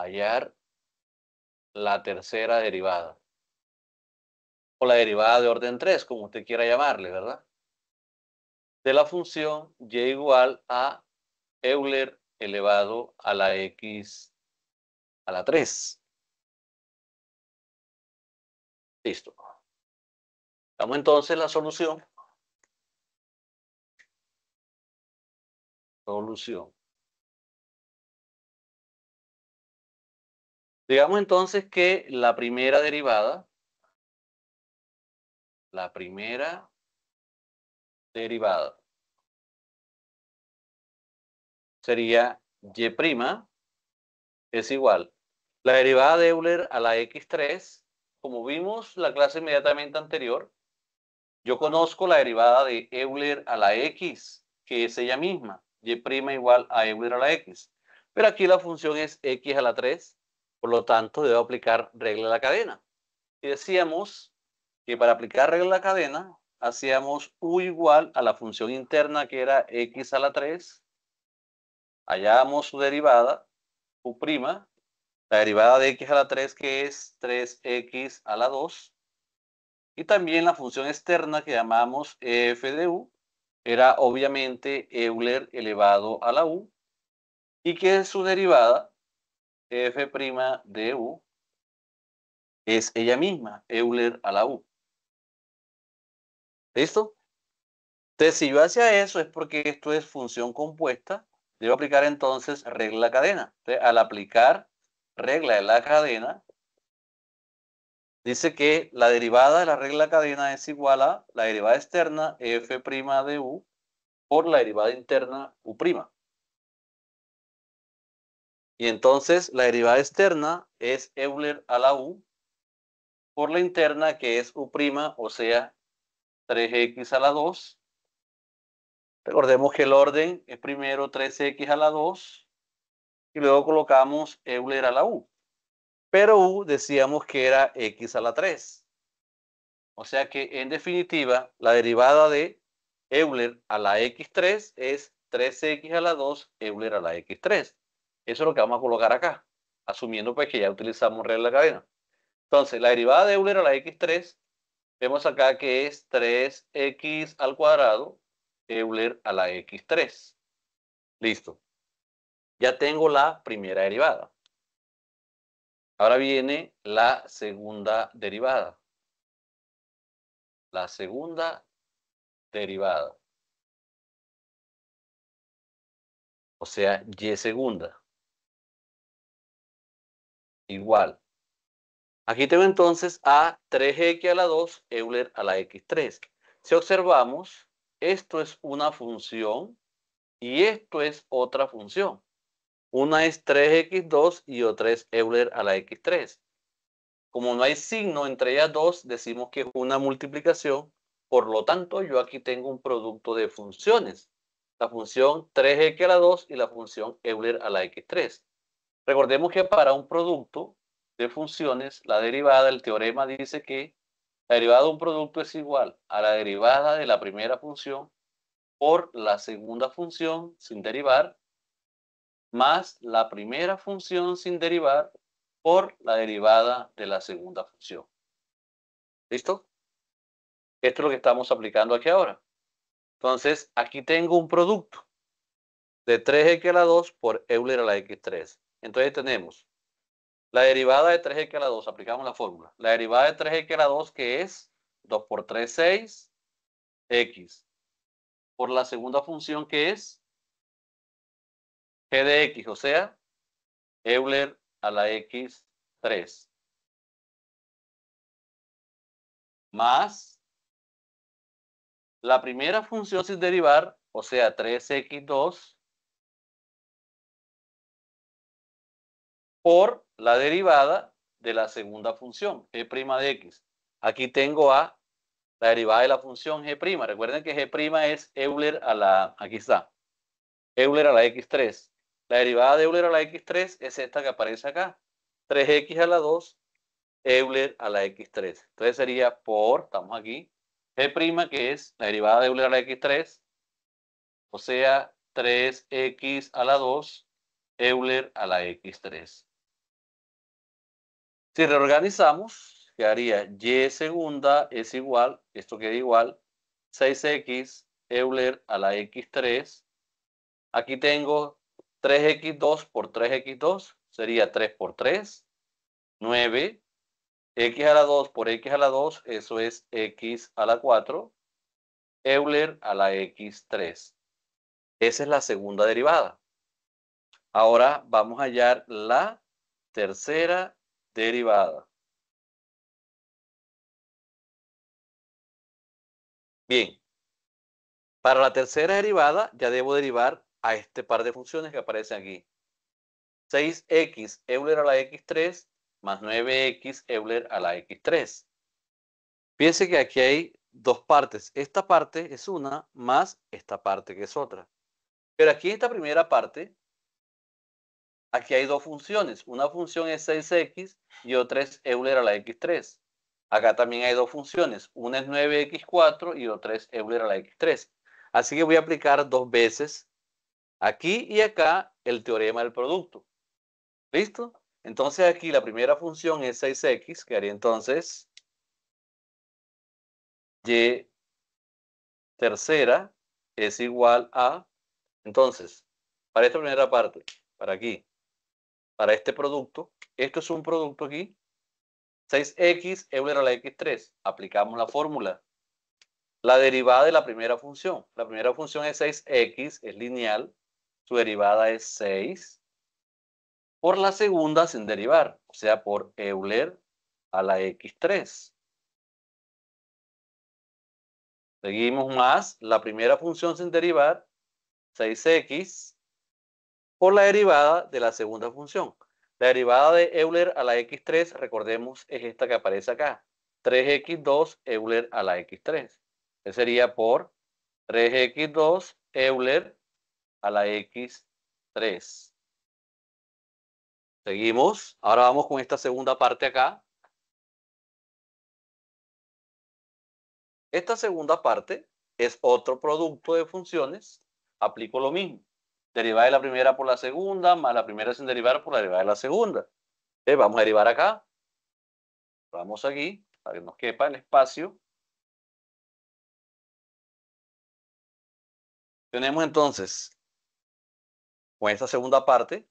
hallar la tercera derivada. O la derivada de orden 3, como usted quiera llamarle, ¿verdad? De la función y igual a Euler elevado a la x a la 3. Listo. Damos entonces la solución. Solución. Digamos entonces que la primera derivada sería y' es igual. La derivada de Euler a la x3, como vimos la clase inmediatamente anterior, yo conozco la derivada de Euler a la x, que es ella misma, y' igual a Euler a la x. Pero aquí la función es x a la 3, por lo tanto debo aplicar regla de la cadena. Y decíamos que para aplicar regla de la cadena, hacíamos u igual a la función interna que era x a la 3, hallábamos su derivada, u', la derivada de x a la 3 que es 3x a la 2, y también la función externa que llamamos f de u, era obviamente Euler elevado a la u, y que su derivada, f' de u, es ella misma, Euler a la u. ¿Listo? Entonces, si yo hacía eso es porque esto es función compuesta, debo aplicar entonces regla de la cadena. Entonces, al aplicar regla de la cadena, dice que la derivada de la regla de la cadena es igual a la derivada externa f' de u por la derivada interna u'. Y entonces la derivada externa es Euler a la u por la interna que es u', o sea, 3x a la 2. Recordemos que el orden es primero 3x a la 2 y luego colocamos Euler a la u. Pero u decíamos que era x a la 3. O sea que en definitiva la derivada de Euler a la x3 es 3x a la 2 Euler a la x3. Eso es lo que vamos a colocar acá, asumiendo pues que ya utilizamos regla de la cadena. Entonces, la derivada de Euler a la x3, vemos acá que es 3x al cuadrado Euler a la x3. Listo. Ya tengo la primera derivada. Ahora viene la segunda derivada. La segunda derivada. O sea, y segunda. Igual. Aquí tengo entonces a 3x a la 2 Euler a la x3. Si observamos, esto es una función y esto es otra función. Una es 3x2 y otra es Euler a la x3. Como no hay signo entre ellas dos, decimos que es una multiplicación. Por lo tanto, yo aquí tengo un producto de funciones. La función 3x a la 2 y la función Euler a la x3. Recordemos que para un producto de funciones, la derivada del teorema dice que la derivada de un producto es igual a la derivada de la primera función por la segunda función sin derivar, más la primera función sin derivar por la derivada de la segunda función. ¿Listo? Esto es lo que estamos aplicando aquí ahora. Entonces, aquí tengo un producto de 3x a la 2 por Euler a la x3. Entonces tenemos la derivada de 3x a la 2, aplicamos la fórmula. La derivada de 3x a la 2 que es 2 por 3, 6, x. Por la segunda función que es g de x, o sea, Euler a la x3. Más la primera función sin derivar, o sea, 3x2, por la derivada de la segunda función, g' de x. Aquí tengo a la derivada de la función g'. Recuerden que g' es Euler a la, aquí está, Euler a la x3. La derivada de Euler a la x3 es esta que aparece acá, 3x a la 2, Euler a la x3. Entonces sería por, estamos aquí, g' que es la derivada de Euler a la x3, o sea, 3x a la 2, Euler a la x3. Si reorganizamos, quedaría y segunda es igual, esto queda igual, 6x Euler a la x3. Aquí tengo 3x2 por 3x2, sería 3 por 3, 9. X a la 2 por x a la 2, eso es x a la 4, Euler a la x3. Esa es la segunda derivada. Ahora vamos a hallar la tercera derivada. Bien, para la tercera derivada ya debo derivar a este par de funciones que aparecen aquí. 6x Euler a la x3 más 9x Euler a la x3. Fíjense que aquí hay dos partes. Esta parte es una más esta parte que es otra. Pero aquí en esta primera parte, aquí hay dos funciones. Una función es 6x y otra es Euler a la x3. Acá también hay dos funciones. Una es 9x4 y otra es Euler a la x3. Así que voy a aplicar dos veces aquí y acá el teorema del producto. ¿Listo? Entonces aquí la primera función es 6x, que haría entonces y tercera es igual a, entonces, para esta primera parte, para aquí, para este producto, esto es un producto aquí, 6x Euler a la x3, aplicamos la fórmula. La derivada de la primera función es 6x, es lineal, su derivada es 6, por la segunda sin derivar, o sea, por Euler a la x3. Seguimos más la primera función sin derivar, 6x, por la derivada de la segunda función. La derivada de Euler a la x3, recordemos, es esta que aparece acá. 3x2 Euler a la x3. Que sería por 3x2 Euler a la x3. Seguimos. Ahora vamos con esta segunda parte acá. Esta segunda parte es otro producto de funciones. Aplico lo mismo. Derivada de la primera por la segunda, más la primera sin derivar por la derivada de la segunda. Vamos a derivar acá. Vamos aquí, para que nos quepa el espacio. Tenemos entonces, con esta segunda parte,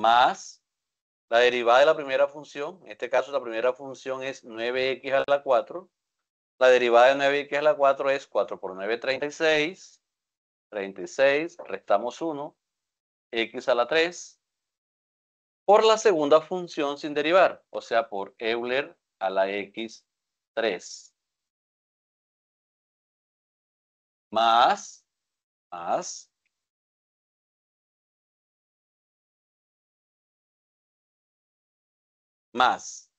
más la derivada de la primera función. En este caso, la primera función es 9x a la 4. La derivada de 9x a la 4 es 4 por 9, 36. 36, restamos 1, x a la 3. Por la segunda función sin derivar, o sea, por Euler a la x3. Más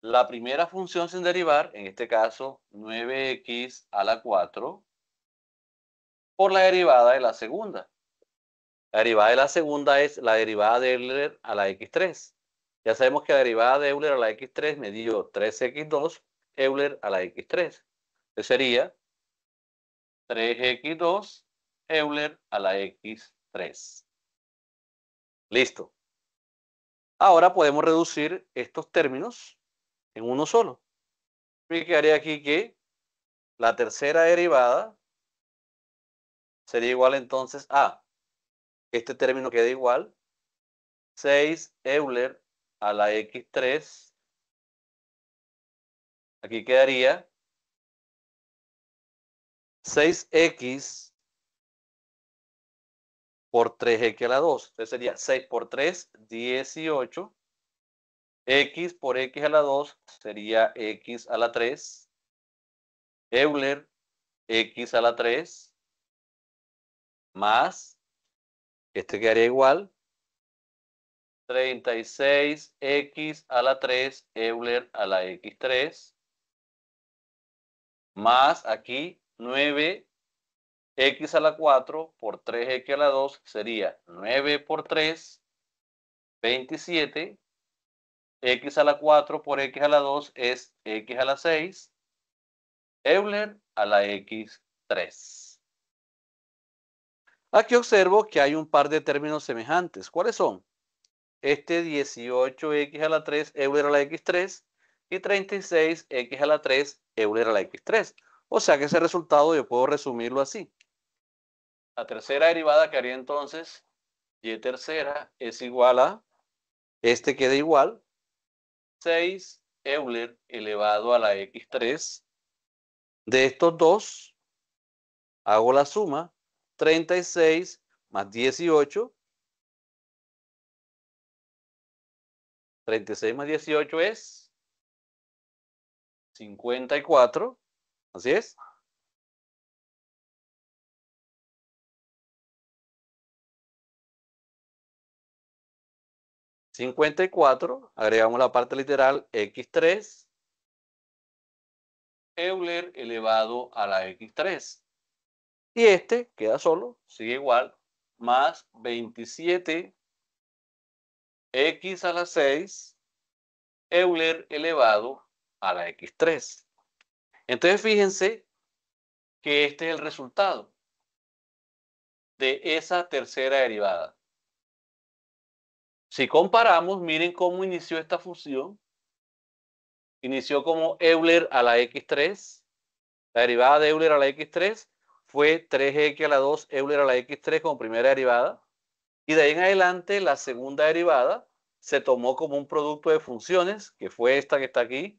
la primera función sin derivar, en este caso 9x a la 4, por la derivada de la segunda. La derivada de la segunda es la derivada de Euler a la x3. Ya sabemos que la derivada de Euler a la x3 me dio 3x2 Euler a la x3. Entonces sería 3x2 Euler a la x3. Listo. Ahora podemos reducir estos términos en uno solo. Me quedaría aquí que la tercera derivada sería igual entonces a, este término queda igual, 6 Euler a la x3. Aquí quedaría 6x por 3x a la 2. Entonces sería 6 por 3, 18. X por x a la 2 sería x a la 3. Euler x a la 3 más, este quedaría igual, 36x a la 3 Euler a la x3 más aquí 9 x a la 4 por 3x a la 2 sería 9 por 3, 27. X a la 4 por x a la 2 es x a la 6. Euler a la x3. Aquí observo que hay un par de términos semejantes. ¿Cuáles son? este 18x a la 3 Euler a la x3 y 36x a la 3 Euler a la x3. O sea que ese resultado yo puedo resumirlo así. La tercera derivada que haría entonces y tercera es igual a, este queda igual, 6 Euler elevado a la x3. De estos dos, hago la suma, 36 más 18. 36 más 18 es 54. Así es. 54, agregamos la parte literal x3, Euler elevado a la x3. Y este queda solo, sigue igual, más 27 x a la 6 Euler elevado a la x3. Entonces fíjense que este es el resultado de esa tercera derivada. Si comparamos, miren cómo inició esta función. Inició como Euler a la x3. La derivada de Euler a la x3 fue 3x a la 2 Euler a la x3 como primera derivada. Y de ahí en adelante, la segunda derivada se tomó como un producto de funciones, que fue esta que está aquí.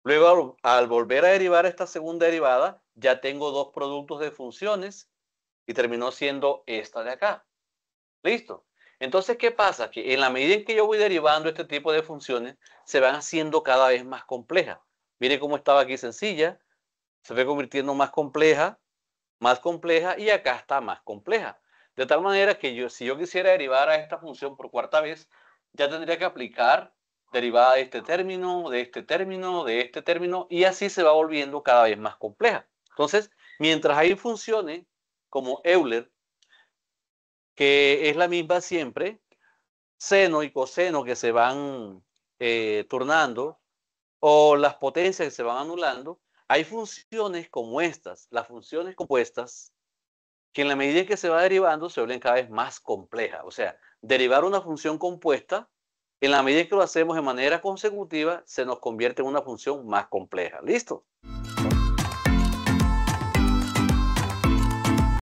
Luego, al volver a derivar esta segunda derivada, ya tengo dos productos de funciones y terminó siendo esta de acá. ¿Listo? Entonces, ¿qué pasa? Que en la medida en que yo voy derivando este tipo de funciones, se van haciendo cada vez más complejas. Miren cómo estaba aquí sencilla, se fue convirtiendo más compleja y acá está más compleja. De tal manera que si yo quisiera derivar a esta función por cuarta vez, ya tendría que aplicar derivada de este término, de este término, de este término, y así se va volviendo cada vez más compleja. Entonces, mientras hay funciones como Euler, que es la misma siempre, seno y coseno que se van turnando, o las potencias que se van anulando, hay funciones como estas, las funciones compuestas, que en la medida en que se va derivando se vuelven cada vez más complejas. O sea, derivar una función compuesta, en la medida en que lo hacemos de manera consecutiva, se nos convierte en una función más compleja. ¿Listo?